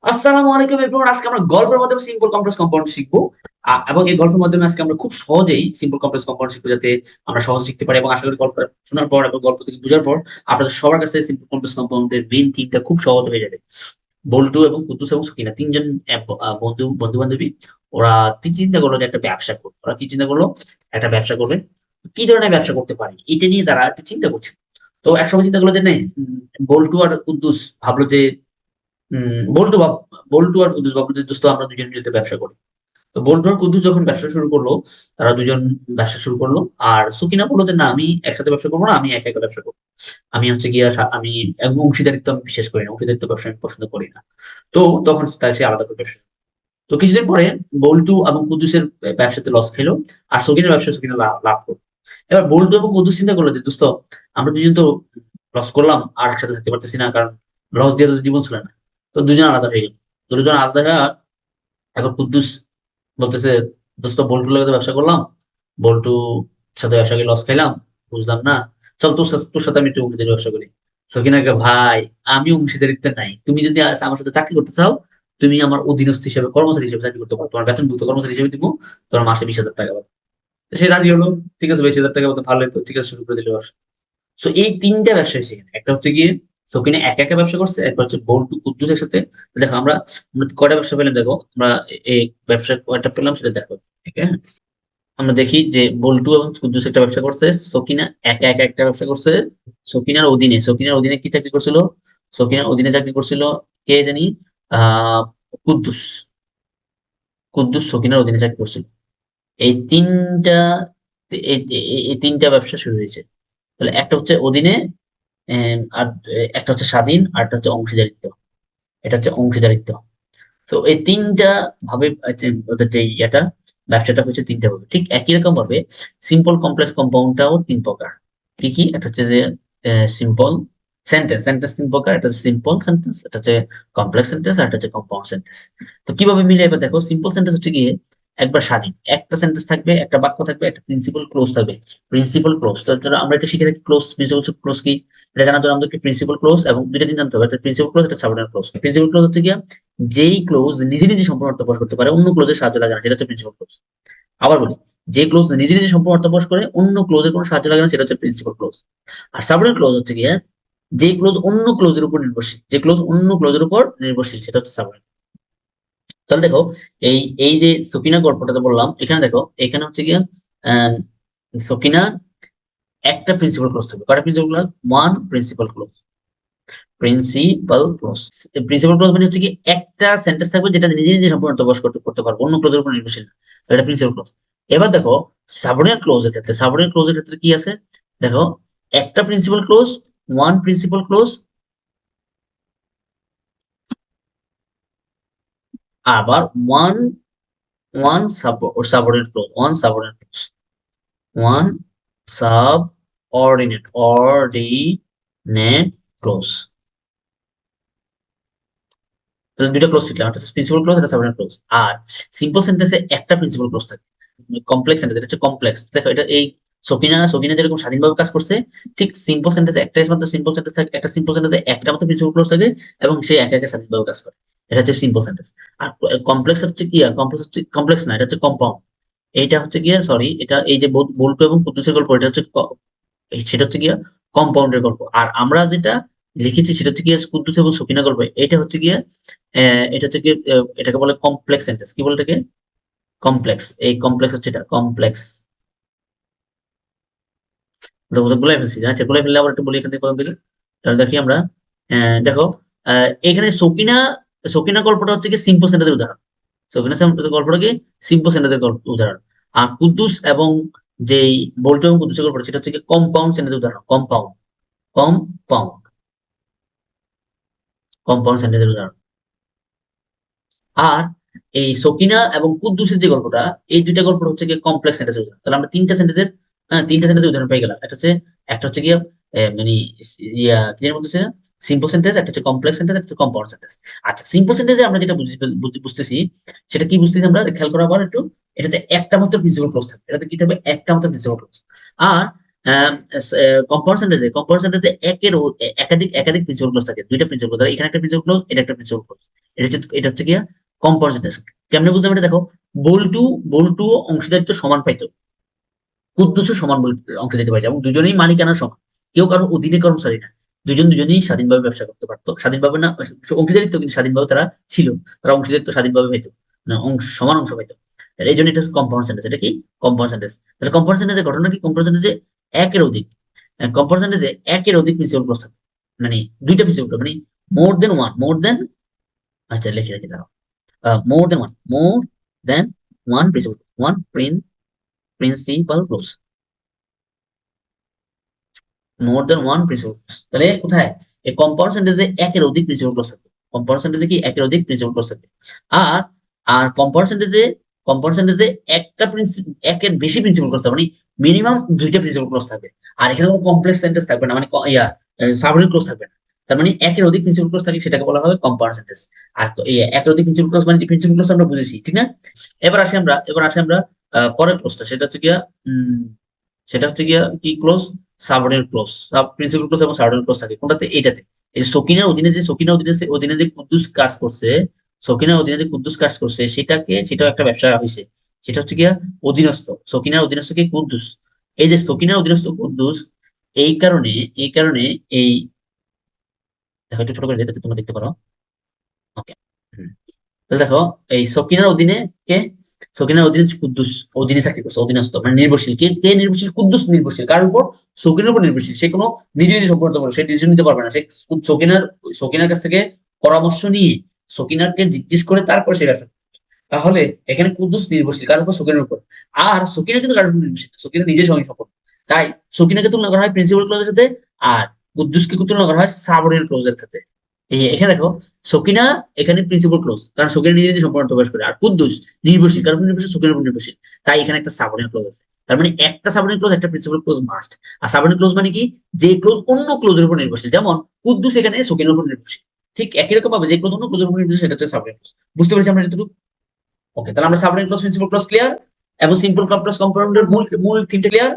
আসসালামু আলাইকুম এভরিওয়ান। আজকে আমরা গল্পের মাধ্যমে সিম্পল কমপ্লেক্স কম্পাউন্ড শিখবো। এবং এই গল্পের মাধ্যমে আজকে আমরা খুব সহজেই সিম্পল কমপ্লেক্স কম্পাউন্ড শিখবো, যাতে আমরা সহজে শিখতে পারি। এবং আশা করি গল্প শোনার পর এবং গল্প থেকে বোঝার পর আপনাদের সবার কাছে সিম্পল কমপ্লেক্স কম্পাউন্ডের মেইন থিমটা খুব সহজ হয়ে যাবে। বল্টু এবং কুদ্দুস এবং সকিনা তিনজন বন্ধু বান্ধবী। ওরা চিন্তা করলো যে একটা ব্যবসা করবে। ওরা কি চিন্তা করলো? একটা ব্যবসা করবে। কি ধরনের ব্যবসা করতে পারি এটা নিয়ে তারা একটু চিন্তা করছে। তো একসময় চিন্তা করলো যে নেই, বল্টু আর কুদ্দুস ভাবলো যে বল্টু বল্টু আর কুদ্দুস ভাবলো যে দোস্ত আমরা দুজন মিলে ব্যবসা করি। তো বল্টু আর কুদ্দুস যখন ব্যবসা শুরু করলো, তারা দুজন ব্যবসা শুরু করলো। আর সুকিনা বললো যে না, আমি একসাথে ব্যবসা করবো না, আমি একা একা ব্যবসা করবো। আমি হচ্ছে গিয়ে আমি একদম অংশীদারিত্ব আমি বিশ্বাস করি না, অংশীদারিত্ব ব্যবসা আমি পছন্দ করি না। তো তখন তাই সে আলাদা করে ব্যবসা শুরু করলো। তো কিছুদিন পরে বল্টু এবং কুদ্দুসের ব্যবসাতে লস খেলো, আর সকিনের ব্যবসা সকিনা লাভ করলো। এবার বল্টু এবং কুদ্দুস চিন্তা করলো যে দোস্ত আমরা দুজন তো লস করলাম, আর একসাথে থাকতে পারতেছি না, কারণ লস দিয়ে তো জীবন ছিল না। তো দুজন আলাদা হয়ে গেল। দুজন আলাদা হয়ে এখন কুদ্দুস বলতেছে, দোস্ত বল্টুর লগে তো ব্যবসা করলাম, বল্টু সাথে ব্যবসা করে লস খাইলাম, বুঝলাম না, চল তোর সাথে আমি একটু অংশীদারি ব্যবসা করি। সকিনাকে, ভাই আমি অংশীদারিত্ব নাই, তুমি যদি আমার সাথে চাকরি করতে চাও, তুমি আমার অধীনস্থ হিসেবে কর্মচারী হিসেবে চাকরি করতে পারো, তোমার বেতনভুক্ত কর্মচারী হিসেবে দিব, তোমার মাসে 20,000 টাকা পাবে। সে রাজি হলো। ঠিক আছে, 20,000 টাকা মতো ভালোই তো, ঠিক আছে, শুরু করে দিল ব্যবসা। সো এই তিনটা ব্যবসা হয়েছে এখানে। একটা হচ্ছে গিয়ে সকিনা একা একা ব্যবসা করছে, একবার হচ্ছে বল্টু কুদ্দুসের সাথে। দেখো আমরা কয়টা ব্যবসা পেলাম, দেখো আমরা এই ব্যবসা কয়টা পেলাম সেটা দেখো। ঠিক আছে, আমরা দেখি যে বল্টু এবং কুদ্দুস একটা ব্যবসা করছে, সকিনা একা একা একটা ব্যবসা করছে। সকিনার অধীনে কি চাকরি করছিল? সকিনার অধীনে চাকরি করছিল কে জানি, আহ কুদ্দুস। কুদ্দুস সকিনার অধীনে চাকরি করছিল। এই তিনটা এই তিনটা ব্যবসা শুরু হয়েছে। তাহলে একটা হচ্ছে অধীনে, আর একটা হচ্ছে স্বাধীন, আর একটা হচ্ছে অংশীদারিত্ব। এটা হচ্ছে অংশীদারিত্ব। তো এই তিনটা ভাবে ওদের যে এটা ব্যবসাটা হচ্ছে তিনটা ভাবে। ঠিক একই রকম ভাবে সিম্পল কমপ্লেক্স কম্পাউন্ডটাও তিন প্রকার। কি কি? একটা হচ্ছে যে সিম্পল সেন্টেন্স। সেন্টেন্স তিন প্রকার: একটা হচ্ছে সিম্পল সেন্টেন্স, একটা হচ্ছে কমপ্লেক্স সেন্টেন্স, আর একটা হচ্ছে কম্পাউন্ড সেন্টেন্স। তো কিভাবে মিলে এবার দেখো, সিম্পল সেন্টেন্স হচ্ছে গিয়ে একবার স্বাধীন, একটা সেন্টেন্স থাকবে, একটা বাক্য থাকবে, একটা প্রিন্সিপাল ক্লোজ থাকবে। প্রিন্সিপাল ক্লোজ তো আমরা এটা শিখে থাকি, ক্লোজ প্রিন্সিপাল ক্লোজ কি এটা জানার জন্য আমাদেরকে প্রিন্সিপাল ক্লোজ এবং দুইটা দিন জানতে হবে, একটা প্রিন্সিপাল ক্লোজ, একটা সাবঅর্ডিনেট ক্লোজ। প্রিন্সিপাল ক্লোজ হচ্ছে গিয়ে যেই ক্লোজ নিজে নিজে সম্পূর্ণ অর্থ প্রকাশ করতে পারে, অন্য ক্লোজের সাহায্য লাগে না, সেটা হচ্ছে প্রিন্সিপাল ক্লোজ। আবার বলি, যে ক্লোজ নিজে নিজে সম্পূর্ণ অর্থ প্রকাশ করে, অন্য ক্লোজের কোনো সাহায্য লাগে না, সেটা হচ্ছে প্রিন্সিপাল ক্লোজ। আর সাবঅর্ডিনেট ক্লোজ হচ্ছে গিয়ে যে ক্লোজ অন্য ক্লোজের উপর নির্ভরশীল, যে ক্লোজ অন্য ক্লোজের উপর নির্ভরশীল, সেটা হচ্ছে সাবঅর্ডিনেট। তাহলে দেখো, এই এই যে সকিনা গল্পটাতে বললাম, এখানে দেখো, এখানে হচ্ছে গিয়ে আহ সকিনা একটা প্রিন্সিপাল ক্লোজ থাকবে। কয়টা principal clause? One principal close. Principal clause. Principal clause মানে হচ্ছে কি, একটা সেন্টেন্স থাকবে যেটা নিজে নিজে সম্পূর্ণ প্রকাশ করতে পারবো, অন্য ক্লোজের উপর নির্ভরশীল না। এটা প্রিন্সিপাল ক্লোজ। এবার দেখো, সাবঅর্ডিনেট ক্লোজের ক্ষেত্রে কি আছে? দেখো, একটা principal clause, one principal clause, আবার one one subordinate clause, one subordinate clause. তাহলে দুইটা ক্লোজ শিখলাম, একটা প্রিন্সিপাল ক্লোজ, একটা সাবঅর্ডিনেট ক্লোজ। আর সিম্পল সেন্টেন্সে একটা প্রিন্সিপাল ক্লোজ থাকে। কমপ্লেক্স সেন্টেন্স, এটা হচ্ছে কমপ্লেক্স। দেখো, এটা এই সকিনা যেরকম স্বাধীনভাবে কাজ করছে, ঠিক সিম্পল সেন্টেন্সে একটাই মাত্র সিম্পল সেন্টেন্স থাকে, একটা সিম্পল সেন্টেন্সে একটা মাত্র প্রিন্সিপাল ক্লোজ থাকে, এবং সে একা একা স্বাধীনভাবে কাজ করে। এটা হচ্ছে সিম্পল সেন্টেন্স। আর কমপ্লেক্স হচ্ছে কি? কমপ্লেক্স না, এটা হচ্ছে কম্পাউন্ড। এইটা হচ্ছে গিয়ে, সরি, এটা এই যে বল্টু এবং কুদ্দুসের গল্প, এটা হচ্ছে সেটা হচ্ছে গিয়ে কম্পাউন্ডের গল্প। আর আমরা যেটা লিখেছি সেটা হচ্ছে গিয়ে কুদ্দুস এবং সকিনা গল্প। এটা হচ্ছে গিয়ে এটা হচ্ছে গিয়ে এটাকে বলে কমপ্লেক্স সেন্টেন্স। কি বলে এটাকে? কমপ্লেক্স। এই কমপ্লেক্স হচ্ছে এটা কমপ্লেক্স। গুলাই ফেলছি, আচ্ছা গুলাই ফেললে আবার একটু বলি এখান থেকে প্রথম দিকে। তাহলে দেখি আমরা, দেখো, এখানে সকিনা সকিনা গল্পটা হচ্ছে কি সিম্পল সেন্টেন্সের উদাহরণ। সকিনা গল্পটা কি সিম্পল সেন্টেন্সের উদাহরণ। আর কুদ্দুস এবং যেই বল্টু এবং কুদ্দুসের গল্পটা, সেটা হচ্ছে কি কম্পাউন্ড সেন্টেন্সের উদাহরণ। কম্পাউন্ড কম্পাউন্ড সেন্টেন্সের উদাহরণ। আর এই সকিনা এবং কুদ্দুসের যে গল্পটা, এই দুইটা গল্পটা হচ্ছে গিয়ে কমপ্লেক্স সেন্টেন্সের উদাহরণ। তাহলে আমরা তিনটা সেন্টেন্সের উদাহরণ পেয়ে গেলাম। একটা হচ্ছে গিয়ে মানে কি যেন বলতেছে, সিম্পল সেন্টেন্স, একটা হচ্ছে কমপ্লেক্স সেন্টেন্স, একটা হচ্ছে কম্পাউন্ড সেন্টেন্স। আচ্ছা, সিম্পল সেন্টেন্সে আমরা যেটা বুঝতেছি, সেটা কি বুঝতেছি আমরা খেয়াল করার পর একটু, এটাতে একটা মাত্র প্রিন্সিপাল ক্লোজ থাকবে। এটাতে কি থাকবে? একটা মাত্র প্রিন্সিপাল ক্লোজ। আর কম্পাউন্ড সেন্টেন্সে একাধিক প্রিন্সিপাল ক্লজ থাকে, দুইটা প্রিন্সিপাল ক্লজ, এখানে একটা প্রিন্সিপাল ক্লজ, এটা একটা প্রিন্সিপাল ক্লজ। এটা হচ্ছে কি কম্পাউন্ড সেন্টেন্স। কেমনে বুঝলাম এটা দেখো, বল্টু অংশীদারিত্ব সমান পাইতো, কুদ্দুসও সমান অংশ দিতে পারছে এবং দুজনেই মালিকানা সমান, কেউ কারো অধীনে কর্মচারী না, দুজনেই স্বাধীনভাবে ব্যবসা করতে পারতো, স্বাধীনভাবে না অংশীদারিত্ব কিন্তু স্বাধীনভাবে তারা ছিল, তারা অংশীদারিত্ব স্বাধীনভাবে পেত, না সমান অংশ পাইতো। এই জন্য এটা কম্পাউন্ড সেন্টেন্স। এটা কি কম্পাউন্ড সেন্টেন্স। তাহলে কম্পাউন্ড সেন্টেন্সের ঘটনা কি, কম্পাউন্ড সেন্টেন্সে একের অধিক কম্পাউন্ড সেন্টেন্সে একের অধিক প্রিন্সিপাল ক্লজ থাকে, মানে দুইটা প্রিন্সিপাল, মানে মোর দেন, আচ্ছা লিখে রাখি দাঁড়াও, more than one principal, one principal clause, more than one principal clause. তাহলে কোথায়, এই কম্পাউন্ড সেন্টেন্সে একের অধিক প্রিন্সিপাল ক্লজ থাকবে, কম্পাউন্ড সেন্টেন্সে কি একের অধিক প্রিন্সিপাল ক্লজ থাকবে। আর আর কম্পাউন্ড সেন্টেন্সে একের বেশি প্রিন্সিপাল ক্লজ থাকবে, মানে মিনিমাম দুইটা প্রিন্সিপাল ক্লজ থাকবে। আর এখানে কোনো কমপ্লেক্স সেন্টেন্স থাকবে না, মানে সাবঅর্ডিনেট ক্লজ থাকবে না। তার মানে একের অধিক প্রিন্সিপাল ক্লজ থাকে, সেটাকে বলা হবে কম্পাউন্ড সেন্টেন্স। আর এই একের অধিক প্রিন্সিপাল ক্লজ মানে প্রিন্সিপাল ক্লজ আমরা বুঝেছি, ঠিক না? এবার আসি আমরা পরের ক্লজটা, সেটা হচ্ছে গিয়া কি close, subordinate clause. Principal clause এবং সাবঅর্ডিনেট ক্লোজ থাকে কোনটাতে, এইটাতে। এই যে সকিনার অধীনে যে কুদ্দুস কাজ করছে, সেটাও একটা ব্যবসা হয়েছে, সেটা হচ্ছে গিয়া অধীনস্থ, সকিনার অধীনস্থ কি কুদ্দুস। এই যে সকিনার অধীনস্থ কুদ্দুস, এই কারণে এই দেখো একটু ছোট করে দিই, যাতে তোমরা দেখতে পারো। ওকে, দেখো, এই সকিনার অধীনে কুদ্দুস অধীনে চাকরি করছে, অধীনস্থ মানে নির্ভরশীল। কে নির্ভরশীল? কুদ্দুস নির্ভরশীল কার উপর? সকিনের উপর নির্ভরশীল। সে কোনো নিজে সম্পর্ক করে, সে ডিসিশন নিতে পারবে না, সে সকিনার সকিনার কাছ থেকে পরামর্শ নিয়ে, সকিনারকে জিজ্ঞেস করে তারপর সে ব্যবসা। তাহলে এখানে কুদ্দুস নির্ভরশীল কার উপর? সকিনের উপর। আর সকিনা কিন্তু কার উপর নির্ভরশীল? সকিনা নিজে স্বয়ং সম্পর্ক। তাই সকিনাকে তুলনা করা হয় প্রিন্সিপাল ক্লজের সাথে, আর কুদ্দুসকে তুলনা করা হয় সাবঅর্ডিনেট ক্লজের সাথে। এখানে দেখো, সকিনা এখানে প্রিন্সিপাল ক্লোজ, কারণ সকিনা নিজে নিজে সম্পর্ক প্রকাশ করে, আর কুদ্দুস নির্ভরশীল, কারণ নির্ভরশীল সকিনার উপর নির্ভরশীল। তাই এখানে একটা সাবঅর্ডিনেট ক্লোজ আছে। তার মানে একটা সাবঅর্ডিনেট ক্লোজ, একটা প্রিন্সিপাল ক্লোজ মাস্ট। আর সাবঅর্ডিনেট ক্লোজ মানে কি? যে ক্লোজ অন্য ক্লোজের উপর নির্ভরশীল, যেমন কুদ্দুস এখানে সকিনার উপর নির্ভরশীল, ঠিক একই রকম ভাবে যে ক্লোজ অন্য ক্লোজের উপর নির্ভরশীল, সেটা হচ্ছে সাবঅর্ডিনেট ক্লোজ। বুঝতে পেরেছি আমরা এতটুকু? ওকে, তাহলে আমরা subordinate clause, principal clause clear, এবং সিম্পল কমপ্লেক্স কম্পাউন্ডের মূল মূল তিনটে ক্লিয়ার।